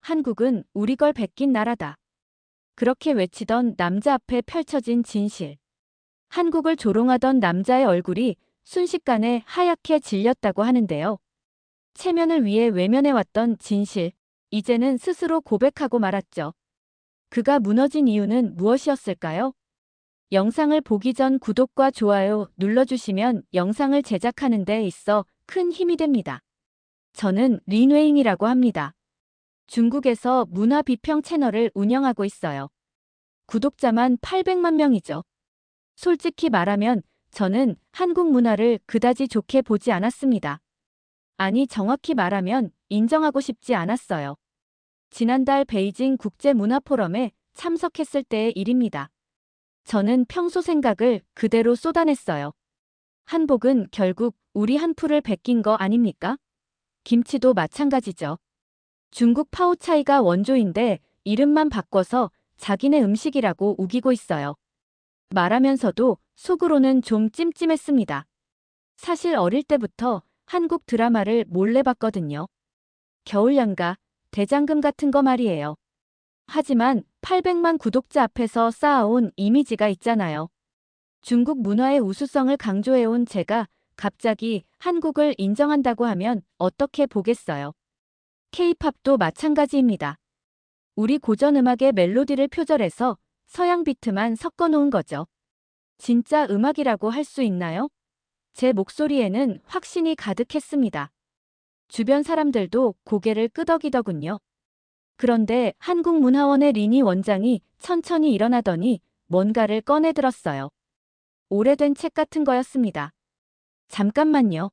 한국은 우리 걸 베낀 나라다. 그렇게 외치던 남자 앞에 펼쳐진 진실. 한국을 조롱하던 남자의 얼굴이 순식간에 하얗게 질렸다고 하는데요. 체면을 위해 외면해왔던 진실. 이제는 스스로 고백하고 말았죠. 그가 무너진 이유는 무엇이었을까요? 영상을 보기 전 구독과 좋아요 눌러주시면 영상을 제작하는 데 있어 큰 힘이 됩니다. 저는 린웨잉이라고 합니다. 중국에서 문화 비평 채널을 운영하고 있어요. 구독자만 800만 명이죠. 솔직히 말하면 저는 한국 문화를 그다지 좋게 보지 않았습니다. 아니, 정확히 말하면 인정하고 싶지 않았어요. 지난달 베이징 국제문화포럼에 참석했을 때의 일입니다. 저는 평소 생각을 그대로 쏟아냈어요. 한복은 결국 우리 한풀을 베낀 거 아닙니까? 김치도 마찬가지죠. 중국 파오차이가 원조인데 이름만 바꿔서 자기네 음식이라고 우기고 있어요. 말하면서도 속으로는 좀 찜찜했습니다. 사실 어릴 때부터 한국 드라마를 몰래 봤거든요. 겨울연가, 대장금 같은 거 말이에요. 하지만 800만 구독자 앞에서 쌓아온 이미지가 있잖아요. 중국 문화의 우수성을 강조해온 제가 갑자기 한국을 인정한다고 하면 어떻게 보겠어요? K-팝도 마찬가지입니다. 우리 고전 음악의 멜로디를 표절해서 서양 비트만 섞어 놓은 거죠. 진짜 음악이라고 할 수 있나요? 제 목소리에는 확신이 가득했습니다. 주변 사람들도 고개를 끄덕이더군요. 그런데 한국문화원의 리니 원장이 천천히 일어나더니 뭔가를 꺼내들었어요. 오래된 책 같은 거였습니다. 잠깐만요.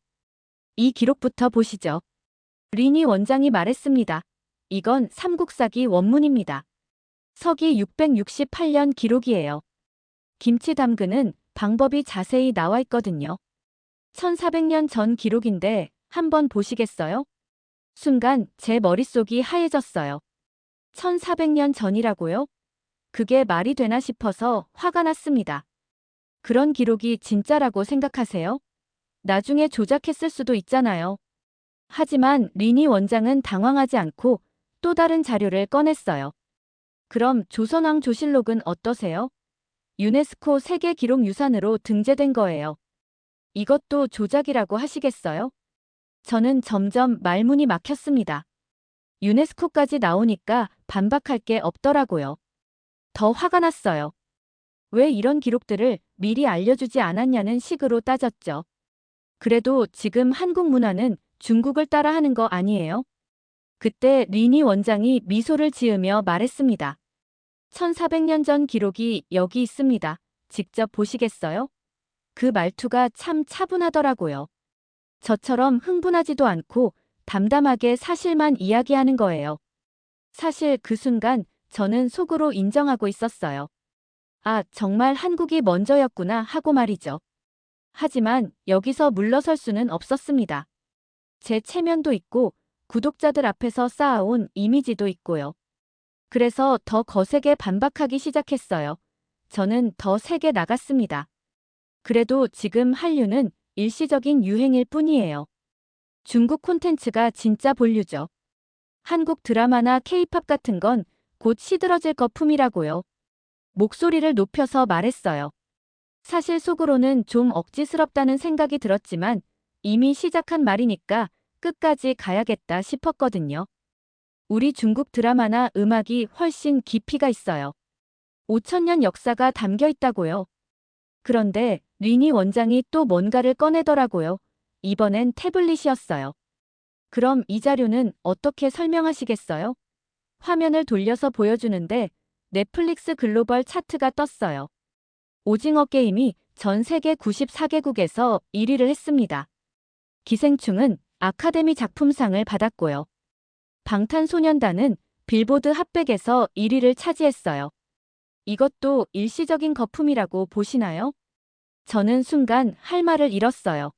이 기록부터 보시죠. 리니 원장이 말했습니다. 이건 삼국사기 원문입니다. 서기 668년 기록이에요. 김치 담그는 방법이 자세히 나와 있거든요. 1400년 전 기록인데 한번 보시겠어요? 순간 제 머릿속이 하얘졌어요. 1400년 전이라고요? 그게 말이 되나 싶어서 화가 났습니다. 그런 기록이 진짜라고 생각하세요? 나중에 조작했을 수도 있잖아요. 하지만 리니 원장은 당황하지 않고 또 다른 자료를 꺼냈어요. 그럼 조선왕 조실록은 어떠세요? 유네스코 세계기록유산으로 등재된 거예요. 이것도 조작이라고 하시겠어요? 저는 점점 말문이 막혔습니다. 유네스코까지 나오니까 반박할 게 없더라고요. 더 화가 났어요. 왜 이런 기록들을 미리 알려주지 않았냐는 식으로 따졌죠. 그래도 지금 한국 문화는 중국을 따라하는 거 아니에요? 그때 리니 원장이 미소를 지으며 말했습니다. 1400년 전 기록이 여기 있습니다. 직접 보시겠어요? 그 말투가 참 차분하더라고요. 저처럼 흥분하지도 않고 담담하게 사실만 이야기하는 거예요. 사실 그 순간 저는 속으로 인정하고 있었어요. 아, 정말 한국이 먼저였구나 하고 말이죠. 하지만 여기서 물러설 수는 없었습니다. 제 체면도 있고 구독자들 앞에서 쌓아온 이미지도 있고요. 그래서 더 거세게 반박하기 시작했어요. 저는 더 세게 나갔습니다. 그래도 지금 한류는 일시적인 유행일 뿐이에요. 중국 콘텐츠가 진짜 본류죠. 한국 드라마나 K-팝 같은 건 곧 시들어질 거품이라고요. 목소리를 높여서 말했어요. 사실 속으로는 좀 억지스럽다는 생각이 들었지만 이미 시작한 말이니까 끝까지 가야겠다 싶었거든요. 우리 중국 드라마나 음악이 훨씬 깊이가 있어요. 5000년 역사가 담겨 있다고요. 그런데 리니 원장이 또 뭔가를 꺼내더라고요. 이번엔 태블릿이었어요. 그럼 이 자료는 어떻게 설명하시겠어요? 화면을 돌려서 보여주는데 넷플릭스 글로벌 차트가 떴어요. 오징어 게임이 전 세계 94개국에서 1위를 했습니다. 기생충은 아카데미 작품상을 받았고요. 방탄소년단은 빌보드 핫백에서 1위를 차지했어요. 이것도 일시적인 거품이라고 보시나요? 저는 순간 할 말을 잃었어요.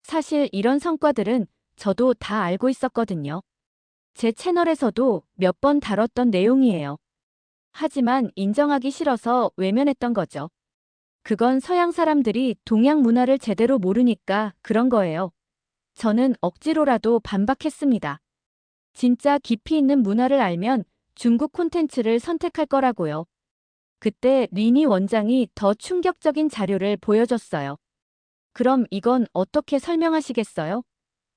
사실 이런 성과들은 저도 다 알고 있었거든요. 제 채널에서도 몇 번 다뤘던 내용이에요. 하지만 인정하기 싫어서 외면했던 거죠. 그건 서양 사람들이 동양 문화를 제대로 모르니까 그런 거예요. 저는 억지로라도 반박했습니다. 진짜 깊이 있는 문화를 알면 중국 콘텐츠를 선택할 거라고요. 그때 리니 원장이 더 충격적인 자료를 보여줬어요. 그럼 이건 어떻게 설명하시겠어요?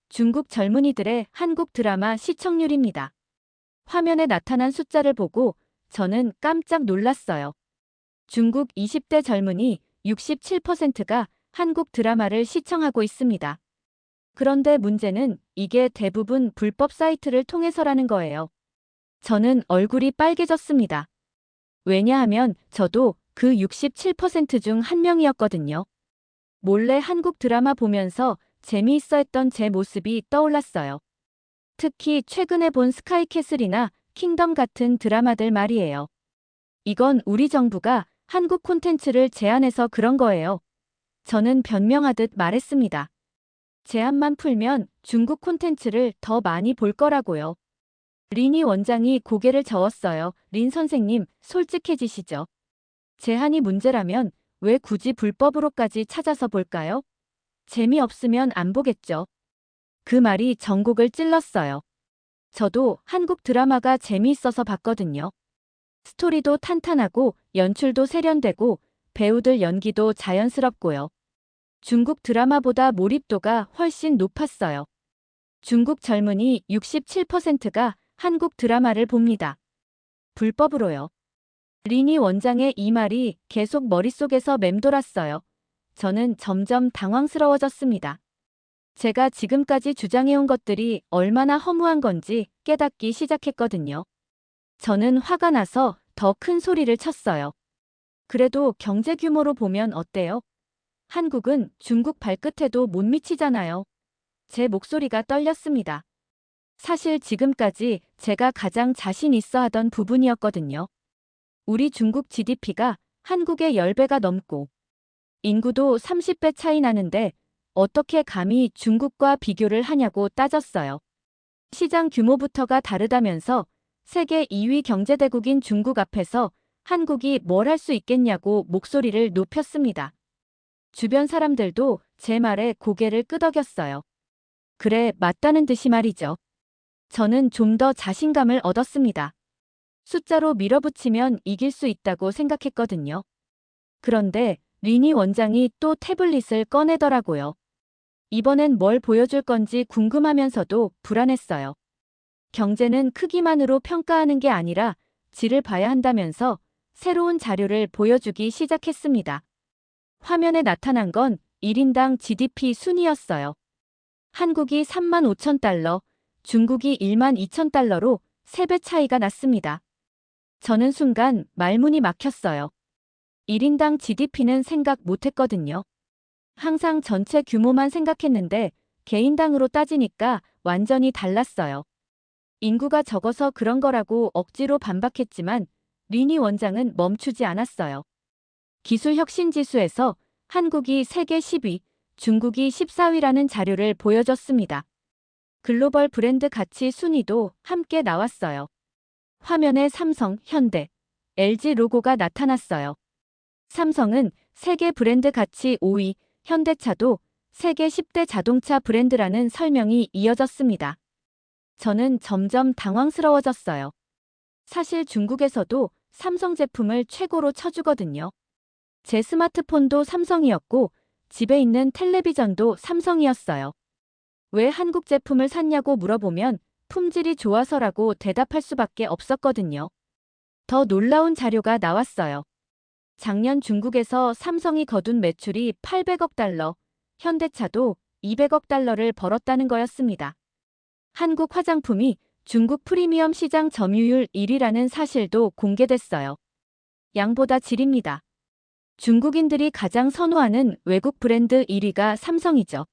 중국 젊은이들의 한국 드라마 시청률입니다. 화면에 나타난 숫자를 보고 저는 깜짝 놀랐어요. 중국 20대 젊은이 67%가 한국 드라마를 시청하고 있습니다. 그런데 문제는 이게 대부분 불법 사이트를 통해서라는 거예요. 저는 얼굴이 빨개졌습니다. 왜냐하면 저도 그 67% 중 한 명이었거든요. 몰래 한국 드라마 보면서 재미있어 했던 제 모습이 떠올랐어요. 특히 최근에 본 스카이캐슬이나 킹덤 같은 드라마들 말이에요. 이건 우리 정부가 한국 콘텐츠를 제한해서 그런 거예요. 저는 변명하듯 말했습니다. 제한만 풀면 중국 콘텐츠를 더 많이 볼 거라고요. 리니 원장이 고개를 저었어요. 린 선생님, 솔직해지시죠. 제한이 문제라면 왜 굳이 불법으로까지 찾아서 볼까요? 재미없으면 안 보겠죠. 그 말이 전곡을 찔렀어요. 저도 한국 드라마가 재미있어서 봤거든요. 스토리도 탄탄하고 연출도 세련되고 배우들 연기도 자연스럽고요. 중국 드라마보다 몰입도가 훨씬 높았어요. 중국 젊은이 67%가 한국 드라마를 봅니다. 불법으로요. 리니 원장의 이 말이 계속 머릿속에서 맴돌았어요. 저는 점점 당황스러워졌습니다. 제가 지금까지 주장해온 것들이 얼마나 허무한 건지 깨닫기 시작했거든요. 저는 화가 나서 더 큰 소리를 쳤어요. 그래도 경제 규모로 보면 어때요? 한국은 중국 발끝에도 못 미치잖아요. 제 목소리가 떨렸습니다. 사실 지금까지 제가 가장 자신 있어 하던 부분이었거든요. 우리 중국 GDP가 한국의 10배가 넘고 인구도 30배 차이 나는데 어떻게 감히 중국과 비교를 하냐고 따졌어요. 시장 규모부터가 다르다면서 세계 2위 경제대국인 중국 앞에서 한국이 뭘 할 수 있겠냐고 목소리를 높였습니다. 주변 사람들도 제 말에 고개를 끄덕였어요. 그래, 맞다는 듯이 말이죠. 저는 좀 더 자신감을 얻었습니다. 숫자로 밀어붙이면 이길 수 있다고 생각했거든요. 그런데 리니 원장이 또 태블릿을 꺼내더라고요. 이번엔 뭘 보여줄 건지 궁금하면서도 불안했어요. 경제는 크기만으로 평가하는 게 아니라 질을 봐야 한다면서 새로운 자료를 보여주기 시작했습니다. 화면에 나타난 건 1인당 GDP 순이었어요. 한국이 35,000달러, 중국이 12,000달러로 3배 차이가 났습니다. 저는 순간 말문이 막혔어요. 1인당 GDP는 생각 못했거든요. 항상 전체 규모만 생각했는데 개인당으로 따지니까 완전히 달랐어요. 인구가 적어서 그런 거라고 억지로 반박했지만 리니 원장은 멈추지 않았어요. 기술 혁신 지수에서 한국이 세계 10위, 중국이 14위라는 자료를 보여줬습니다. 글로벌 브랜드 가치 순위도 함께 나왔어요. 화면에 삼성, 현대, LG 로고가 나타났어요. 삼성은 세계 브랜드 가치 5위, 현대차도 세계 10대 자동차 브랜드라는 설명이 이어졌습니다. 저는 점점 당황스러워졌어요. 사실 중국에서도 삼성 제품을 최고로 쳐주거든요. 제 스마트폰도 삼성이었고 집에 있는 텔레비전도 삼성이었어요. 왜 한국 제품을 샀냐고 물어보면 품질이 좋아서라고 대답할 수밖에 없었거든요. 더 놀라운 자료가 나왔어요. 작년 중국에서 삼성이 거둔 매출이 800억 달러, 현대차도 200억 달러를 벌었다는 거였습니다. 한국 화장품이 중국 프리미엄 시장 점유율 1위라는 사실도 공개됐어요. 양보다 질입니다. 중국인들이 가장 선호하는 외국 브랜드 1위가 삼성이죠.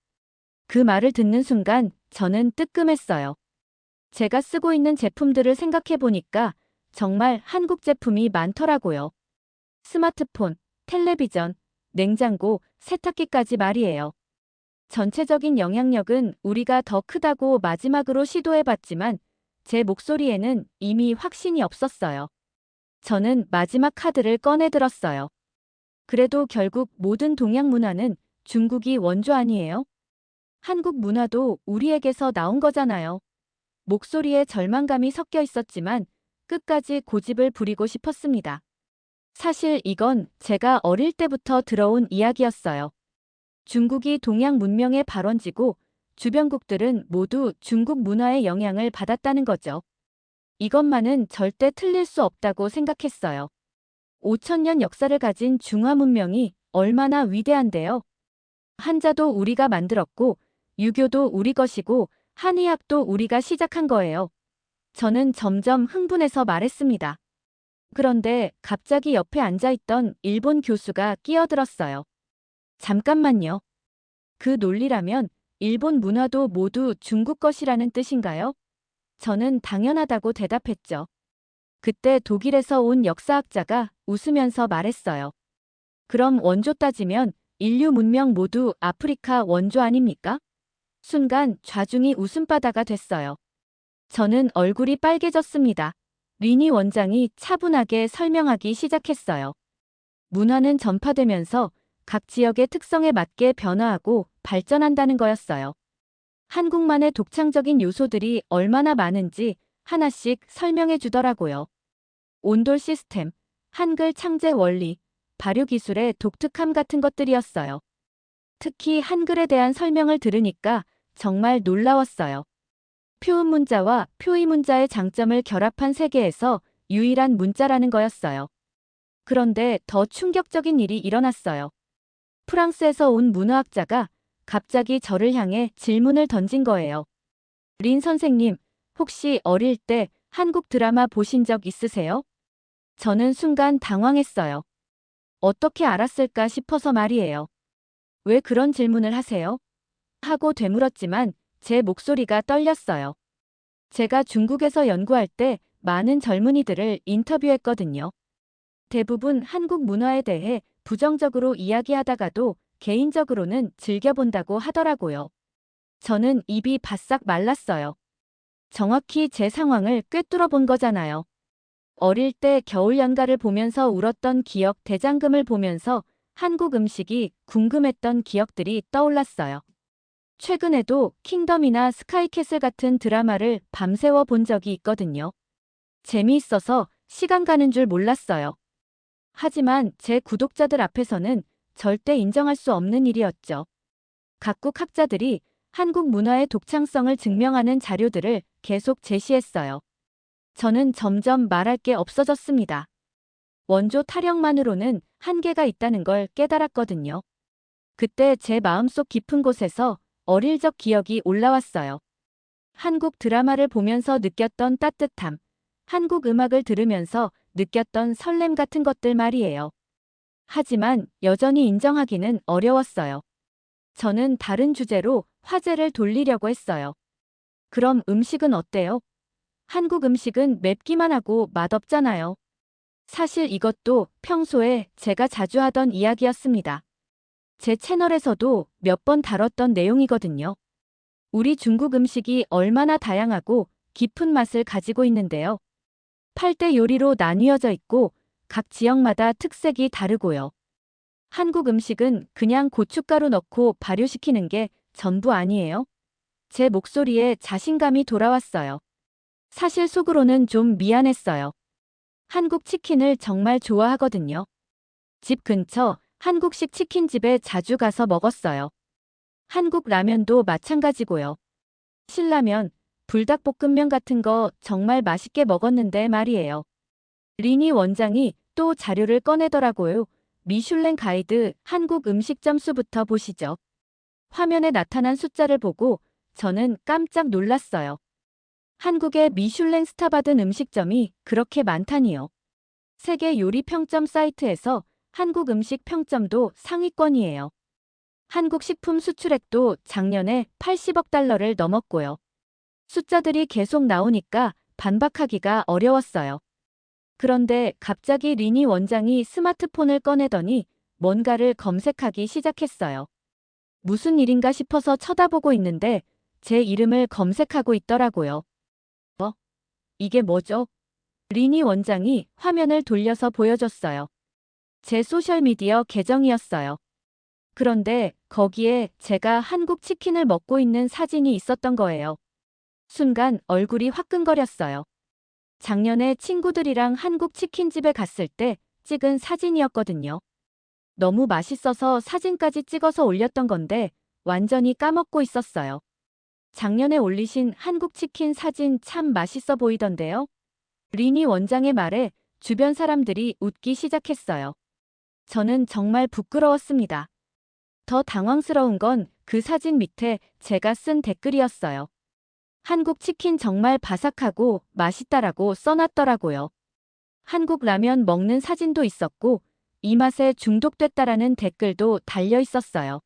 그 말을 듣는 순간 저는 뜨끔했어요. 제가 쓰고 있는 제품들을 생각해 보니까 정말 한국 제품이 많더라고요. 스마트폰, 텔레비전, 냉장고, 세탁기까지 말이에요. 전체적인 영향력은 우리가 더 크다고 마지막으로 시도해봤지만 제 목소리에는 이미 확신이 없었어요. 저는 마지막 카드를 꺼내들었어요. 그래도 결국 모든 동양 문화는 중국이 원조 아니에요? 한국 문화도 우리에게서 나온 거잖아요. 목소리에 절망감이 섞여 있었지만 끝까지 고집을 부리고 싶었습니다. 사실 이건 제가 어릴 때부터 들어온 이야기였어요. 중국이 동양 문명의 발원지고 주변국들은 모두 중국 문화의 영향을 받았다는 거죠. 이것만은 절대 틀릴 수 없다고 생각했어요. 5천년 역사를 가진 중화 문명이 얼마나 위대한데요. 한자도 우리가 만들었고 유교도 우리 것이고 한의학도 우리가 시작한 거예요. 저는 점점 흥분해서 말했습니다. 그런데 갑자기 옆에 앉아있던 일본 교수가 끼어들었어요. 잠깐만요. 그 논리라면 일본 문화도 모두 중국 것이라는 뜻인가요? 저는 당연하다고 대답했죠. 그때 독일에서 온 역사학자가 웃으면서 말했어요. 그럼 원조 따지면 인류 문명 모두 아프리카 원조 아닙니까? 순간 좌중이 웃음바다가 됐어요. 저는 얼굴이 빨개졌습니다. 리니 원장이 차분하게 설명하기 시작했어요. 문화는 전파되면서 각 지역의 특성에 맞게 변화하고 발전한다는 거였어요. 한국만의 독창적인 요소들이 얼마나 많은지 하나씩 설명해 주더라고요. 온돌 시스템, 한글 창제 원리, 발효 기술의 독특함 같은 것들이었어요. 특히 한글에 대한 설명을 들으니까 정말 놀라웠어요. 표음 문자와 표의 문자의 장점을 결합한 세계에서 유일한 문자라는 거였어요. 그런데 더 충격적인 일이 일어났어요. 프랑스에서 온 문화학자가 갑자기 저를 향해 질문을 던진 거예요. 린 선생님, 혹시 어릴 때 한국 드라마 보신 적 있으세요? 저는 순간 당황했어요. 어떻게 알았을까 싶어서 말이에요. 왜 그런 질문을 하세요? 하고 되물었지만 제 목소리가 떨렸어요. 제가 중국에서 연구할 때 많은 젊은이들을 인터뷰했거든요. 대부분 한국 문화에 대해 부정적으로 이야기하다가도 개인적으로는 즐겨본다고 하더라고요. 저는 입이 바싹 말랐어요. 정확히 제 상황을 꿰뚫어 본 거잖아요. 어릴 때 겨울 연가를 보면서 울었던 기억, 대장금을 보면서 한국 음식이 궁금했던 기억들이 떠올랐어요. 최근에도 킹덤이나 스카이캐슬 같은 드라마를 밤새워 본 적이 있거든요. 재미있어서 시간 가는 줄 몰랐어요. 하지만 제 구독자들 앞에서는 절대 인정할 수 없는 일이었죠. 각국 학자들이 한국 문화의 독창성을 증명하는 자료들을 계속 제시했어요. 저는 점점 말할 게 없어졌습니다. 원조 타령만으로는 한계가 있다는 걸 깨달았거든요. 그때 제 마음속 깊은 곳에서 어릴 적 기억이 올라왔어요. 한국 드라마를 보면서 느꼈던 따뜻함, 한국 음악을 들으면서 느꼈던 설렘 같은 것들 말이에요. 하지만 여전히 인정하기는 어려웠어요. 저는 다른 주제로 화제를 돌리려고 했어요. 그럼 음식은 어때요? 한국 음식은 맵기만 하고 맛없잖아요. 사실 이것도 평소에 제가 자주 하던 이야기였습니다. 제 채널에서도 몇 번 다뤘던 내용이거든요. 우리 중국 음식이 얼마나 다양하고 깊은 맛을 가지고 있는데요. 8대 요리로 나뉘어져 있고 각 지역마다 특색이 다르고요. 한국 음식은 그냥 고춧가루 넣고 발효시키는 게 전부 아니에요. 제 목소리에 자신감이 돌아왔어요. 사실 속으로는 좀 미안했어요. 한국 치킨을 정말 좋아하거든요. 집 근처 한국식 치킨집에 자주 가서 먹었어요. 한국 라면도 마찬가지고요. 신라면, 불닭볶음면 같은 거 정말 맛있게 먹었는데 말이에요. 리니 원장이 또 자료를 꺼내더라고요. 미슐랭 가이드 한국 음식점 수부터 보시죠. 화면에 나타난 숫자를 보고 저는 깜짝 놀랐어요. 한국에 미슐랭 스타 받은 음식점이 그렇게 많다니요. 세계 요리 평점 사이트에서 한국 음식 평점도 상위권이에요. 한국 식품 수출액도 작년에 80억 달러를 넘었고요. 숫자들이 계속 나오니까 반박하기가 어려웠어요. 그런데 갑자기 리니 원장이 스마트폰을 꺼내더니 뭔가를 검색하기 시작했어요. 무슨 일인가 싶어서 쳐다보고 있는데 제 이름을 검색하고 있더라고요. 이게 뭐죠? 리니 원장이 화면을 돌려서 보여줬어요. 제 소셜미디어 계정이었어요. 그런데 거기에 제가 한국 치킨을 먹고 있는 사진이 있었던 거예요. 순간 얼굴이 화끈거렸어요. 작년에 친구들이랑 한국 치킨집에 갔을 때 찍은 사진이었거든요. 너무 맛있어서 사진까지 찍어서 올렸던 건데 완전히 까먹고 있었어요. 작년에 올리신 한국 치킨 사진 참 맛있어 보이던데요. 리니 원장의 말에 주변 사람들이 웃기 시작했어요. 저는 정말 부끄러웠습니다. 더 당황스러운 건 그 사진 밑에 제가 쓴 댓글이었어요. 한국 치킨 정말 바삭하고 맛있다라고 써놨더라고요. 한국 라면 먹는 사진도 있었고 이 맛에 중독됐다라는 댓글도 달려 있었어요.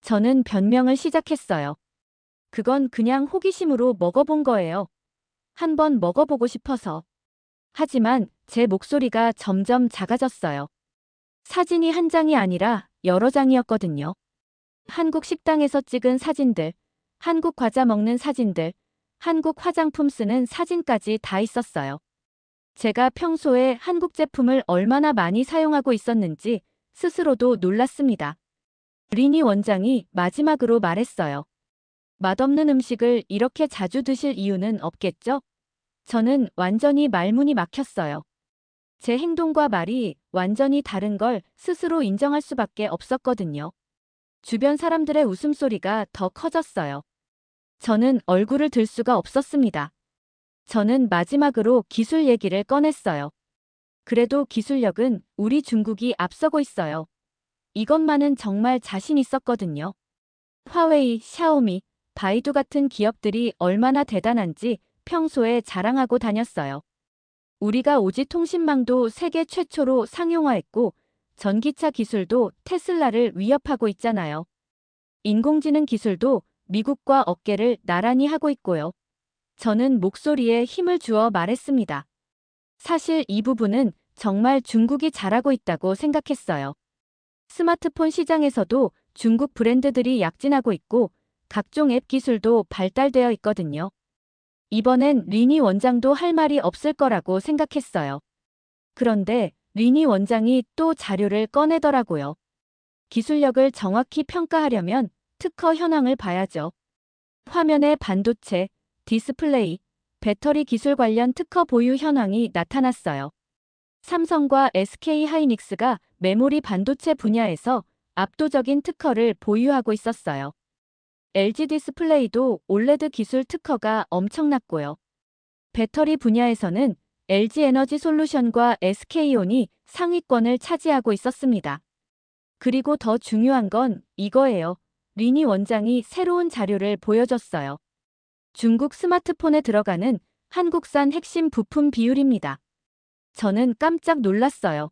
저는 변명을 시작했어요. 그건 그냥 호기심으로 먹어본 거예요. 한번 먹어보고 싶어서. 하지만 제 목소리가 점점 작아졌어요. 사진이 한 장이 아니라 여러 장이었거든요. 한국 식당에서 찍은 사진들, 한국 과자 먹는 사진들, 한국 화장품 쓰는 사진까지 다 있었어요. 제가 평소에 한국 제품을 얼마나 많이 사용하고 있었는지 스스로도 놀랐습니다. 리니 원장이 마지막으로 말했어요. 맛없는 음식을 이렇게 자주 드실 이유는 없겠죠? 저는 완전히 말문이 막혔어요. 제 행동과 말이 완전히 다른 걸 스스로 인정할 수밖에 없었거든요. 주변 사람들의 웃음소리가 더 커졌어요. 저는 얼굴을 들 수가 없었습니다. 저는 마지막으로 기술 얘기를 꺼냈어요. 그래도 기술력은 우리 중국이 앞서고 있어요. 이것만은 정말 자신 있었거든요. 화웨이, 샤오미, 바이두 같은 기업들이 얼마나 대단한지 평소에 자랑하고 다녔어요. 우리가 오지 통신망도 세계 최초로 상용화했고 전기차 기술도 테슬라를 위협하고 있잖아요. 인공지능 기술도 미국과 어깨를 나란히 하고 있고요. 저는 목소리에 힘을 주어 말했습니다. 사실 이 부분은 정말 중국이 잘하고 있다고 생각했어요. 스마트폰 시장에서도 중국 브랜드들이 약진하고 있고 각종 앱 기술도 발달되어 있거든요. 이번엔 리니 원장도 할 말이 없을 거라고 생각했어요. 그런데 리니 원장이 또 자료를 꺼내더라고요. 기술력을 정확히 평가하려면 특허 현황을 봐야죠. 화면에 반도체, 디스플레이, 배터리 기술 관련 특허 보유 현황이 나타났어요. 삼성과 SK 하이닉스가 메모리 반도체 분야에서 압도적인 특허를 보유하고 있었어요. LG 디스플레이도 올레드 기술 특허가 엄청났고요. 배터리 분야에서는 LG 에너지 솔루션과 SK온이 상위권을 차지하고 있었습니다. 그리고 더 중요한 건 이거예요. 리니 원장이 새로운 자료를 보여줬어요. 중국 스마트폰에 들어가는 한국산 핵심 부품 비율입니다. 저는 깜짝 놀랐어요.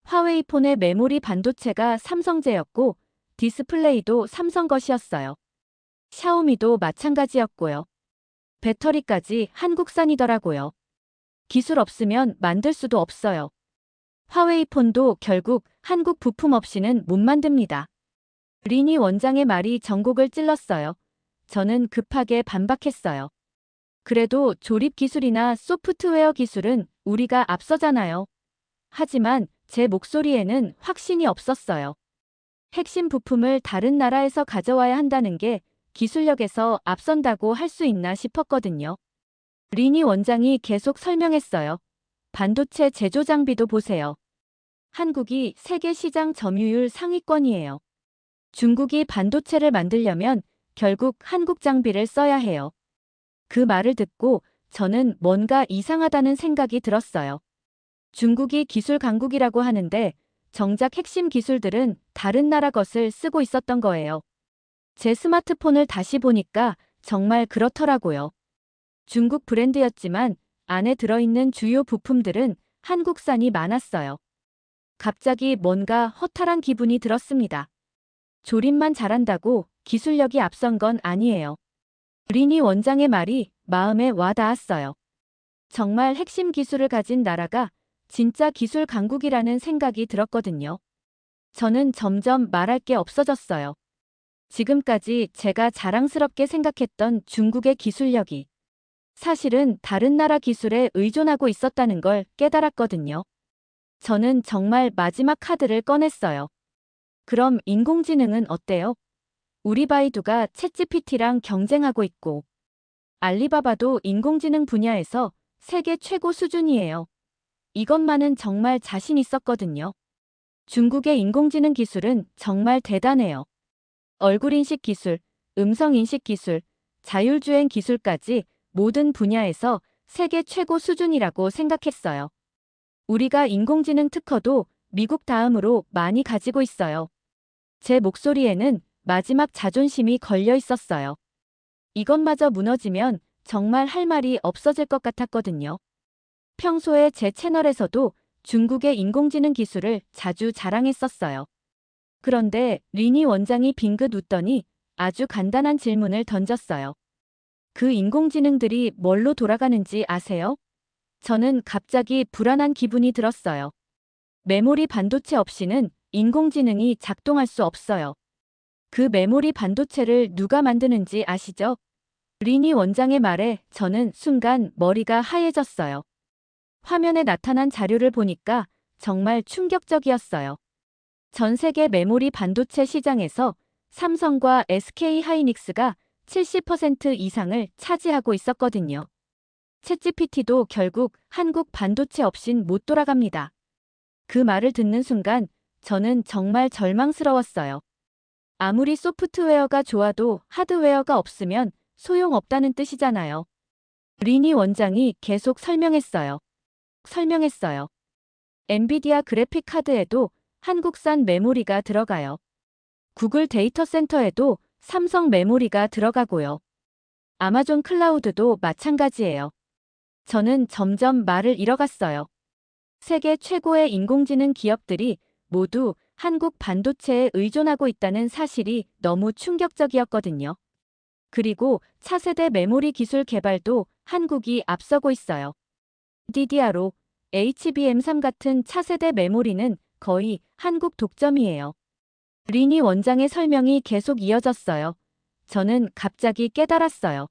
화웨이 폰의 메모리 반도체가 삼성제였고 디스플레이도 삼성 것이었어요. 샤오미도 마찬가지였고요. 배터리까지 한국산이더라고요. 기술 없으면 만들 수도 없어요. 화웨이 폰도 결국 한국 부품 없이는 못 만듭니다. 리니 원장의 말이 전곡을 찔렀어요. 저는 급하게 반박했어요. 그래도 조립 기술이나 소프트웨어 기술은 우리가 앞서잖아요. 하지만 제 목소리에는 확신이 없었어요. 핵심 부품을 다른 나라에서 가져와야 한다는 게 기술력에서 앞선다고 할 수 있나 싶었거든요. 리니 원장이 계속 설명했어요. 반도체 제조 장비도 보세요. 한국이 세계 시장 점유율 상위권이에요. 중국이 반도체를 만들려면 결국 한국 장비를 써야 해요. 그 말을 듣고 저는 뭔가 이상하다는 생각이 들었어요. 중국이 기술 강국이라고 하는데 정작 핵심 기술들은 다른 나라 것을 쓰고 있었던 거예요. 제 스마트폰을 다시 보니까 정말 그렇더라고요. 중국 브랜드였지만 안에 들어있는 주요 부품들은 한국산이 많았어요. 갑자기 뭔가 허탈한 기분이 들었습니다. 조립만 잘한다고 기술력이 앞선 건 아니에요. 리니 원장의 말이 마음에 와 닿았어요. 정말 핵심 기술을 가진 나라가 진짜 기술 강국이라는 생각이 들었거든요. 저는 점점 말할 게 없어졌어요. 지금까지 제가 자랑스럽게 생각했던 중국의 기술력이 사실은 다른 나라 기술에 의존하고 있었다는 걸 깨달았거든요. 저는 정말 마지막 카드를 꺼냈어요. 그럼 인공지능은 어때요? 우리 바이두가 챗GPT랑 경쟁하고 있고 알리바바도 인공지능 분야에서 세계 최고 수준이에요. 이것만은 정말 자신 있었거든요. 중국의 인공지능 기술은 정말 대단해요. 얼굴 인식 기술, 음성 인식 기술, 자율주행 기술까지 모든 분야에서 세계 최고 수준이라고 생각했어요. 우리가 인공지능 특허도 미국 다음으로 많이 가지고 있어요. 제 목소리에는 마지막 자존심이 걸려 있었어요. 이것마저 무너지면 정말 할 말이 없어질 것 같았거든요. 평소에 제 채널에서도 중국의 인공지능 기술을 자주 자랑했었어요. 그런데 리니 원장이 빙긋 웃더니 아주 간단한 질문을 던졌어요. 그 인공지능들이 뭘로 돌아가는지 아세요? 저는 갑자기 불안한 기분이 들었어요. 메모리 반도체 없이는 인공지능이 작동할 수 없어요. 그 메모리 반도체를 누가 만드는지 아시죠? 리니 원장의 말에 저는 순간 머리가 하얘졌어요. 화면에 나타난 자료를 보니까 정말 충격적이었어요. 전 세계 메모리 반도체 시장에서 삼성과 SK 하이닉스가 70% 이상을 차지하고 있었거든요. 챗GPT도 결국 한국 반도체 없인 못 돌아갑니다. 그 말을 듣는 순간 저는 정말 절망스러웠어요. 아무리 소프트웨어가 좋아도 하드웨어가 없으면 소용없다는 뜻이잖아요. 리니 원장이 계속 설명했어요. 엔비디아 그래픽 카드에도 한국산 메모리가 들어가요. 구글 데이터 센터에도 삼성 메모리가 들어가고요. 아마존 클라우드도 마찬가지예요. 저는 점점 말을 잃어갔어요. 세계 최고의 인공지능 기업들이 모두 한국 반도체에 의존하고 있다는 사실이 너무 충격적이었거든요. 그리고 차세대 메모리 기술 개발도 한국이 앞서고 있어요. DDR5, HBM3 같은 차세대 메모리는 거의 한국 독점이에요. 리니 원장의 설명이 계속 이어졌어요. 저는 갑자기 깨달았어요.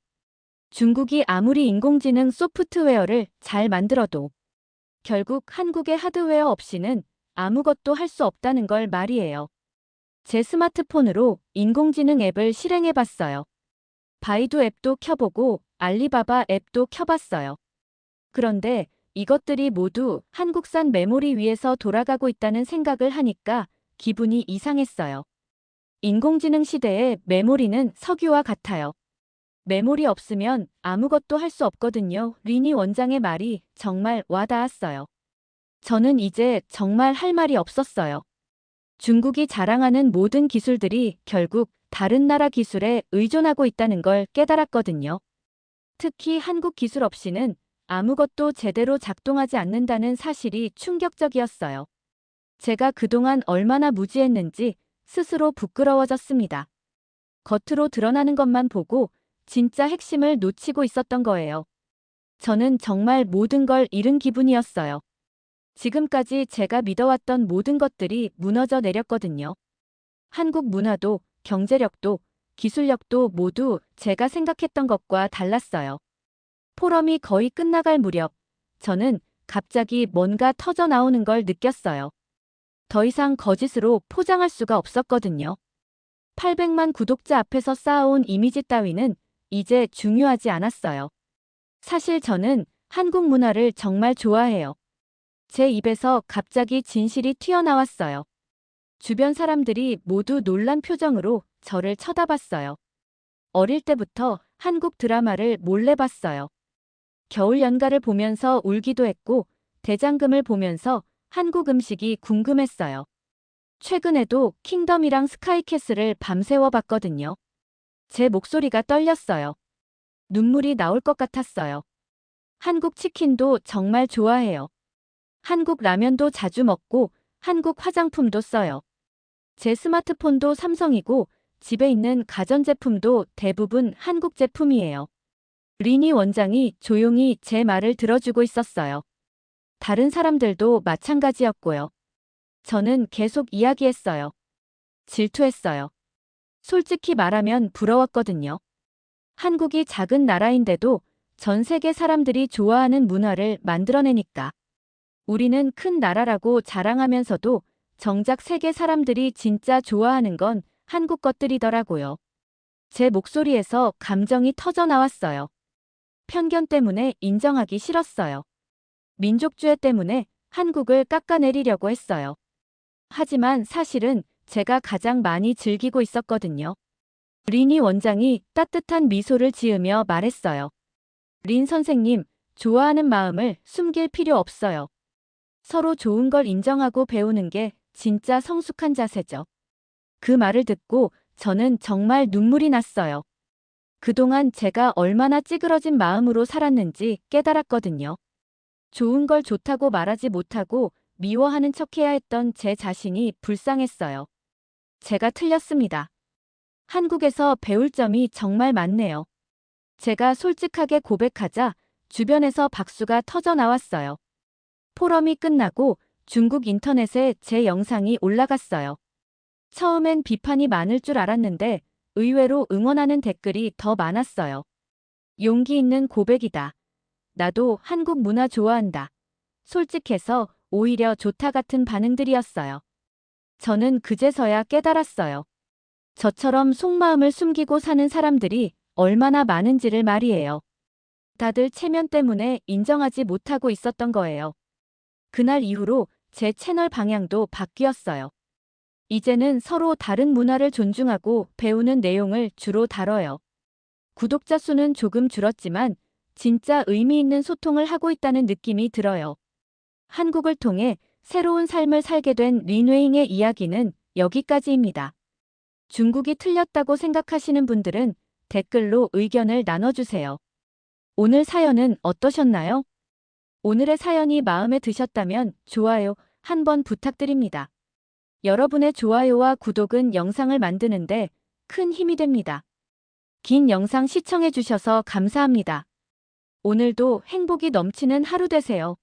중국이 아무리 인공지능 소프트웨어를 잘 만들어도 결국 한국의 하드웨어 없이는 아무것도 할 수 없다는 걸 말이에요. 제 스마트폰으로 인공지능 앱을 실행해봤어요. 바이두 앱도 켜보고 알리바바 앱도 켜봤어요. 그런데 이것들이 모두 한국산 메모리 위에서 돌아가고 있다는 생각을 하니까 기분이 이상했어요. 인공지능 시대의 메모리는 석유와 같아요. 메모리 없으면 아무것도 할 수 없거든요. 리니 원장의 말이 정말 와닿았어요. 저는 이제 정말 할 말이 없었어요. 중국이 자랑하는 모든 기술들이 결국 다른 나라 기술에 의존하고 있다는 걸 깨달았거든요. 특히 한국 기술 없이는 아무것도 제대로 작동하지 않는다는 사실이 충격적이었어요. 제가 그동안 얼마나 무지했는지 스스로 부끄러워졌습니다. 겉으로 드러나는 것만 보고 진짜 핵심을 놓치고 있었던 거예요. 저는 정말 모든 걸 잃은 기분이었어요. 지금까지 제가 믿어왔던 모든 것들이 무너져 내렸거든요. 한국 문화도, 경제력도, 기술력도 모두 제가 생각했던 것과 달랐어요. 포럼이 거의 끝나갈 무렵, 저는 갑자기 뭔가 터져 나오는 걸 느꼈어요. 더 이상 거짓으로 포장할 수가 없었거든요. 800만 구독자 앞에서 쌓아온 이미지 따위는 이제 중요하지 않았어요. 사실 저는 한국 문화를 정말 좋아해요. 제 입에서 갑자기 진실이 튀어나왔어요. 주변 사람들이 모두 놀란 표정으로 저를 쳐다봤어요. 어릴 때부터 한국 드라마를 몰래 봤어요. 겨울 연가를 보면서 울기도 했고 대장금을 보면서 한국 음식이 궁금했어요. 최근에도 킹덤이랑 스카이캐슬을 밤새워 봤거든요. 제 목소리가 떨렸어요. 눈물이 나올 것 같았어요. 한국 치킨도 정말 좋아해요. 한국 라면도 자주 먹고 한국 화장품도 써요. 제 스마트폰도 삼성이고 집에 있는 가전제품도 대부분 한국 제품이에요. 리니 원장이 조용히 제 말을 들어주고 있었어요. 다른 사람들도 마찬가지였고요. 저는 계속 이야기했어요. 질투했어요. 솔직히 말하면 부러웠거든요. 한국이 작은 나라인데도 전 세계 사람들이 좋아하는 문화를 만들어내니까. 우리는 큰 나라라고 자랑하면서도 정작 세계 사람들이 진짜 좋아하는 건 한국 것들이더라고요. 제 목소리에서 감정이 터져 나왔어요. 편견 때문에 인정하기 싫었어요. 민족주의 때문에 한국을 깎아내리려고 했어요. 하지만 사실은 제가 가장 많이 즐기고 있었거든요. 린이 원장이 따뜻한 미소를 지으며 말했어요. 린 선생님, 좋아하는 마음을 숨길 필요 없어요. 서로 좋은 걸 인정하고 배우는 게 진짜 성숙한 자세죠. 그 말을 듣고 저는 정말 눈물이 났어요. 그동안 제가 얼마나 찌그러진 마음으로 살았는지 깨달았거든요. 좋은 걸 좋다고 말하지 못하고 미워하는 척해야 했던 제 자신이 불쌍했어요. 제가 틀렸습니다. 한국에서 배울 점이 정말 많네요. 제가 솔직하게 고백하자 주변에서 박수가 터져 나왔어요. 포럼이 끝나고 중국 인터넷에 제 영상이 올라갔어요. 처음엔 비판이 많을 줄 알았는데 의외로 응원하는 댓글이 더 많았어요. 용기 있는 고백이다. 나도 한국 문화 좋아한다. 솔직해서 오히려 좋다 같은 반응들이었어요. 저는 그제서야 깨달았어요. 저처럼 속마음을 숨기고 사는 사람들이 얼마나 많은지를 말이에요. 다들 체면 때문에 인정하지 못하고 있었던 거예요. 그날 이후로 제 채널 방향도 바뀌었어요. 이제는 서로 다른 문화를 존중하고 배우는 내용을 주로 다뤄요. 구독자 수는 조금 줄었지만 진짜 의미 있는 소통을 하고 있다는 느낌이 들어요. 한국을 통해 새로운 삶을 살게 된 린웨잉의 이야기는 여기까지입니다. 중국이 틀렸다고 생각하시는 분들은 댓글로 의견을 나눠주세요. 오늘 사연은 어떠셨나요? 오늘의 사연이 마음에 드셨다면 좋아요 한번 부탁드립니다. 여러분의 좋아요와 구독은 영상을 만드는데 큰 힘이 됩니다. 긴 영상 시청해주셔서 감사합니다. 오늘도 행복이 넘치는 하루 되세요.